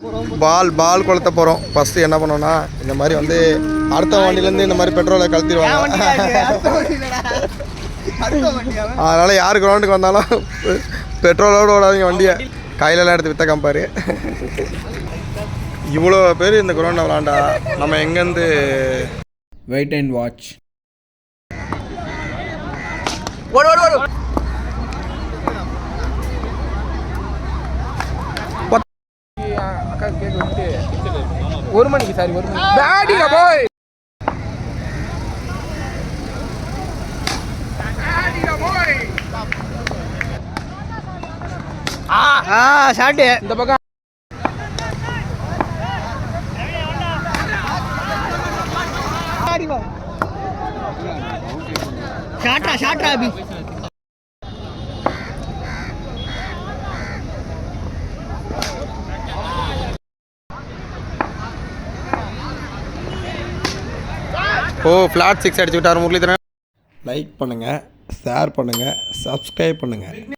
பால் கொளுத்த போகிறோம். ஃபஸ்ட்டு என்ன பண்ணோன்னா இந்த மாதிரி வந்து அடுத்த வண்டியிலேருந்து இந்த மாதிரி பெட்ரோலை கழுத்திடுவாங்க. அதனால் யார் கிரவுண்டுக்கு வந்தாலும் பெட்ரோலோடு ஓடாதீங்க வண்டியை. கையிலலாம் எடுத்து விற்ற கம்பாரு. இவ்வளோ பேர் இந்த கிரவுண்டை விளாண்டா நம்ம எங்கேருந்து வெயிட் அண்ட் வாட்ச். அக்கா கேட்க விட்டு 1 மணிக்கு சாரி 1 மணிக்கு பேடிங்க போய் ஷாட் இந்த பக்கம் ஷாட்ரா அபி ஃப்ளாட் 6 அடிச்சு விட்டார் முரளிதரன். லைக் பண்ணுங்கள், ஷேர் பண்ணுங்கள், சப்ஸ்கிரைப் பண்ணுங்கள்.